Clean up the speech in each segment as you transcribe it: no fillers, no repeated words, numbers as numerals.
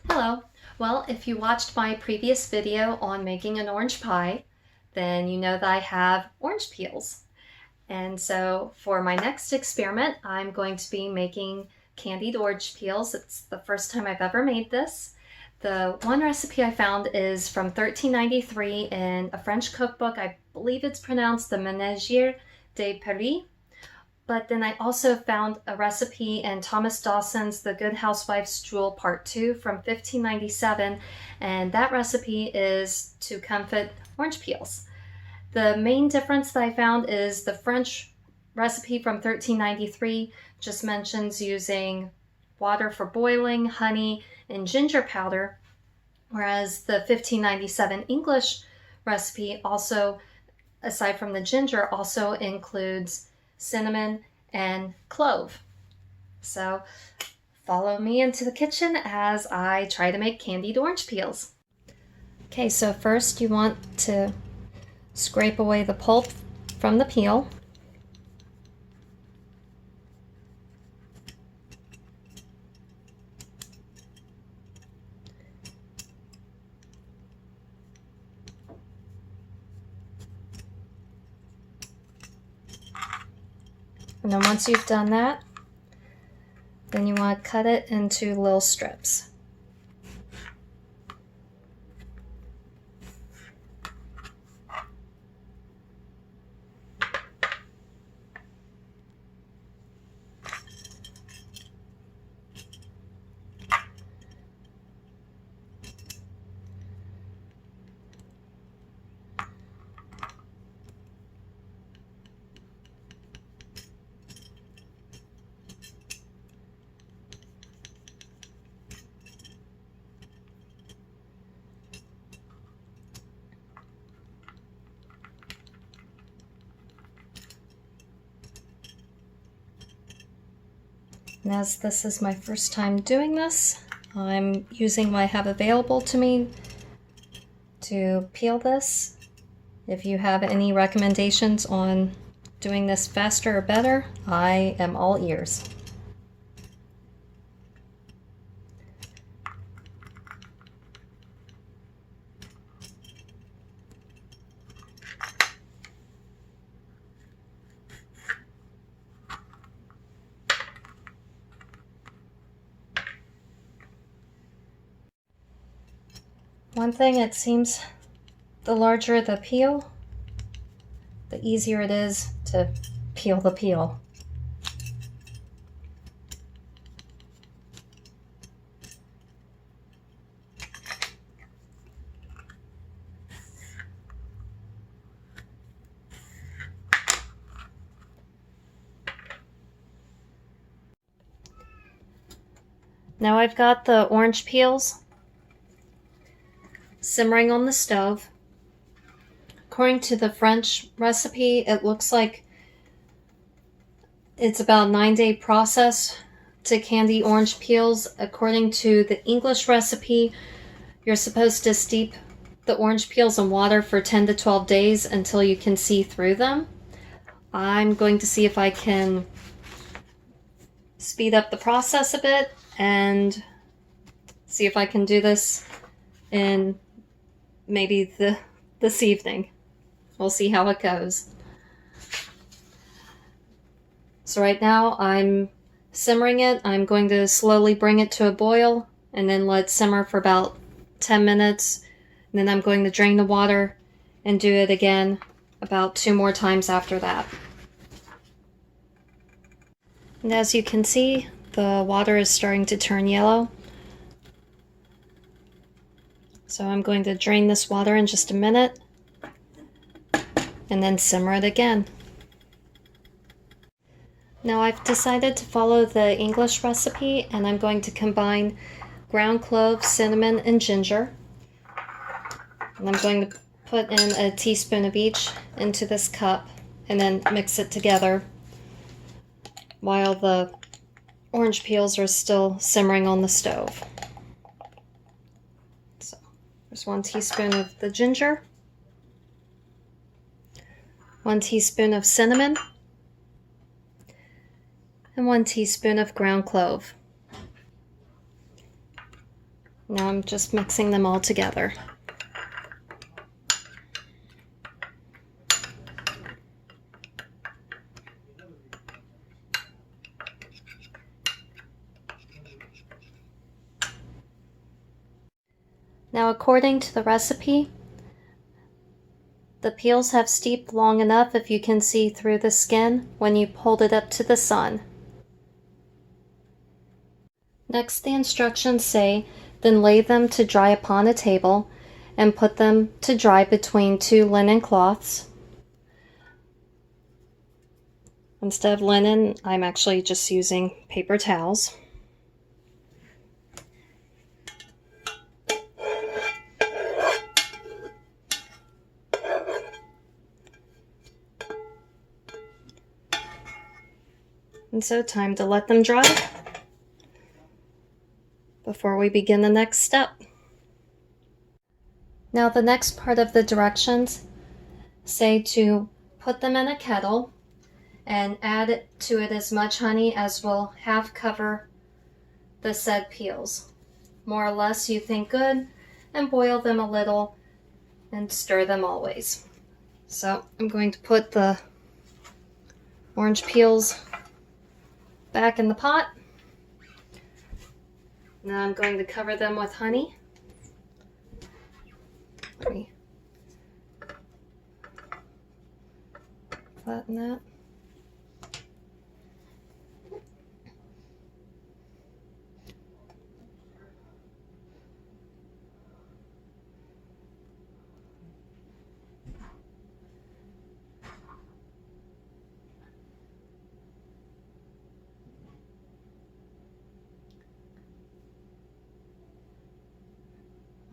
Hello. Well, if you watched my previous video on making an orange pie, then you know that I have orange peels. And so for my next experiment, I'm going to be making candied orange peels. It's the first time I've ever made this. The one recipe I found is from 1393 in a French cookbook. I believe it's pronounced the Ménagier des péeles. But then I also found a recipe in Thomas Dawson's The Good Housewife's Jewel Part 2 from 1597, and that recipe is to comfit orange peels. The main difference that I found is the French recipe from 1393 just mentions using water for boiling, honey, and ginger powder, whereas the 1597 English recipe also, aside from the ginger, also includes cinnamon and clove. So follow me into the kitchen as I try to make candied orange peels. Okay, so first you want to scrape away the pulp from the peel. And then once you've done that, then you want to cut it into little strips. And as this is my first time doing this, I'm using what I have available to me to peel this. If you have any recommendations on doing this faster or better, I am all ears. One thing, it seems the larger the peel, the easier it is to peel the peel. Now I've got the orange peels simmering on the stove. According to the French recipe, it looks like it's about a 9-day process to candy orange peels. According to the English recipe, you're supposed to steep the orange peels in water for 10 to 12 days until you can see through them. I'm going to see if I can speed up the process a bit and see if I can do this in maybe this evening. We'll see how it goes. So right now I'm simmering it. I'm going to slowly bring it to a boil and then let it simmer for about 10 minutes. And then I'm going to drain the water and do it again about 2 more times after that. And as you can see, the water is starting to turn yellow. So I'm going to drain this water in just a minute and then simmer it again. Now I've decided to follow the English recipe, and I'm going to combine ground clove, cinnamon, and ginger. And I'm going to put in a teaspoon of each into this cup and then mix it together while the orange peels are still simmering on the stove. So there's 1 teaspoon of the ginger, 1 teaspoon of cinnamon, and 1 teaspoon of ground clove. Now I'm just mixing them all together. Now, according to the recipe, the peels have steeped long enough if you can see through the skin when you hold it up to the sun. Next, the instructions say, then lay them to dry upon a table and put them to dry between 2 linen cloths. Instead of linen, I'm actually just using paper towels. And so, time to let them dry before we begin the next step. Now, the next part of the directions say to put them in a kettle and add to it as much honey as will half cover the said peels. More or less you think good, and boil them a little and stir them always. So I'm going to put the orange peels back in the pot. Now I'm going to cover them with honey. Let me flatten that.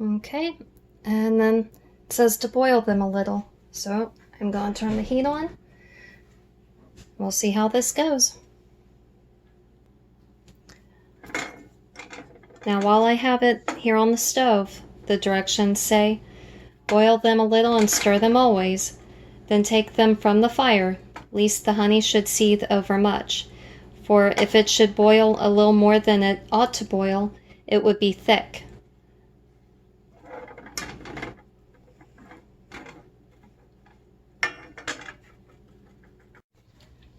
Okay, and then it says to boil them a little, so I'm going to turn the heat on. We'll see how this goes. Now, while I have it here on the stove, the directions say boil them a little and stir them always, then take them from the fire, lest the honey should seethe over much, for if it should boil a little more than it ought to boil, it would be thick.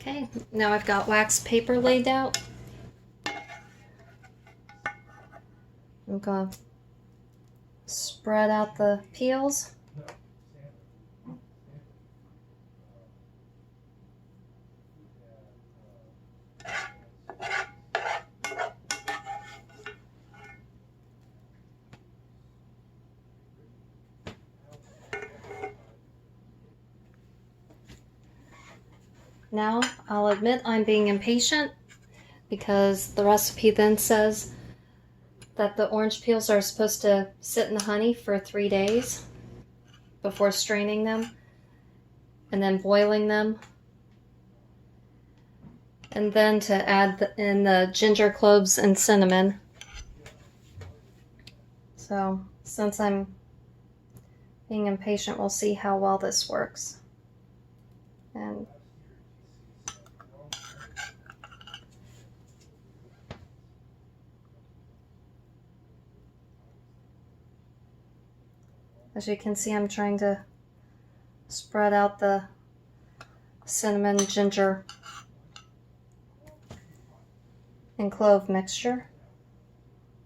Okay, now I've got wax paper laid out. I'm going to spread out the peels. Now, I'll admit I'm being impatient because the recipe then says that the orange peels are supposed to sit in the honey for 3 days before straining them and then boiling them, and then to add in the ginger, cloves, and cinnamon. So, since I'm being impatient, we'll see how well this works. And as you can see, I'm trying to spread out the cinnamon, ginger, and clove mixture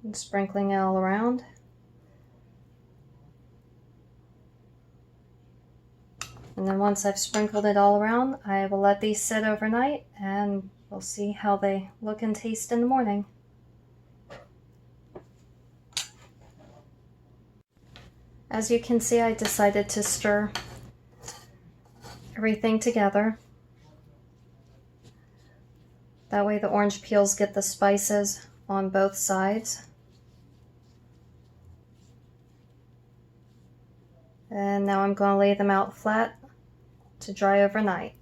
and sprinkling it all around. And then once I've sprinkled it all around, I will let these sit overnight and we'll see how they look and taste in the morning. As you can see, I decided to stir everything together. That way the orange peels get the spices on both sides. And now I'm going to lay them out flat to dry overnight.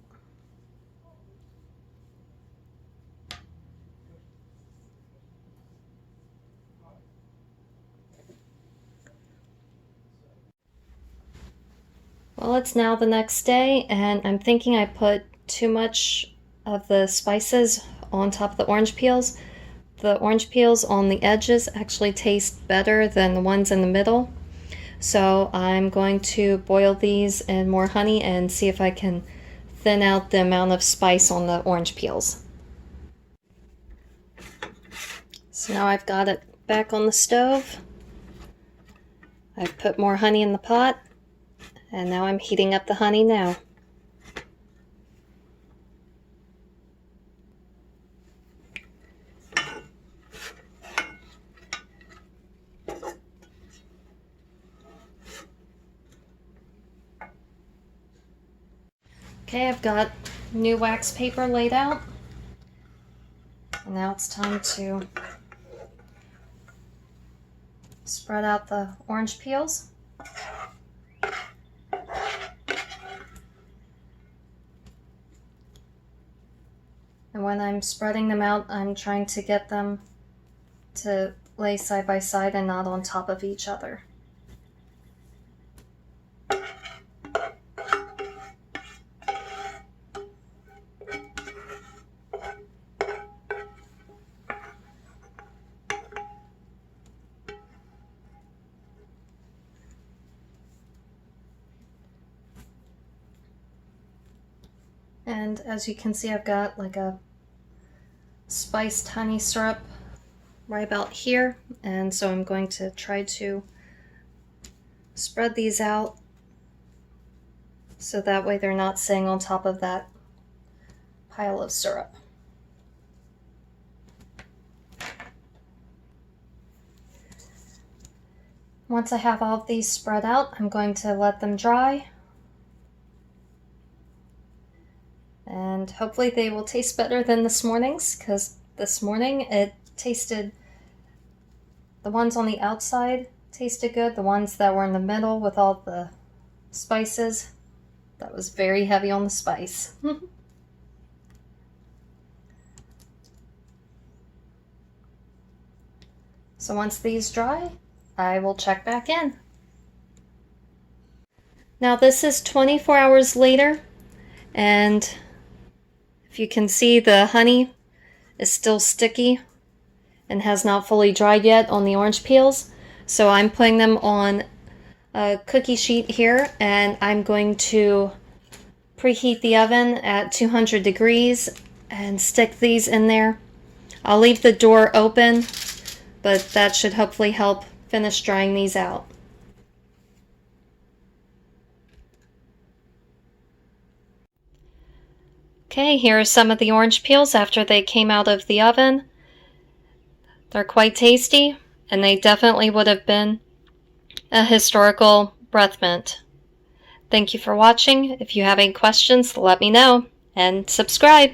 Well, it's now the next day, and I'm thinking I put too much of the spices on top of the orange peels. the orange peels on the edges actually taste better than the ones in the middle. So I'm going to boil these in more honey and see if I can thin out the amount of spice on the orange peels. So now I've got it back on the stove. I've put more honey in the pot, and now I'm heating up the honey now. Okay, I've got new wax paper laid out. And now it's time to spread out the orange peels. And when I'm spreading them out, I'm trying to get them to lay side by side and not on top of each other. And as you can see, I've got like a spiced honey syrup right about here, and so I'm going to try to spread these out so that way they're not sitting on top of that pile of syrup. Once I have all of these spread out, I'm going to let them dry. And hopefully they will taste better than this morning's, because this morning it tasted, the ones on the outside tasted good. The ones that were in the middle with all the spices, that was very heavy on the spice. So once these dry, I will check back in. Now this is 24 hours later, and if you can see, the honey is still sticky and has not fully dried yet on the orange peels. So I'm putting them on a cookie sheet here, and I'm going to preheat the oven at 200 degrees and stick these in there. I'll leave the door open, but that should hopefully help finish drying these out. Okay, here are some of the orange peels after they came out of the oven. They're quite tasty, and they definitely would have been a historical breath mint. Thank you for watching. If you have any questions, let me know, and subscribe.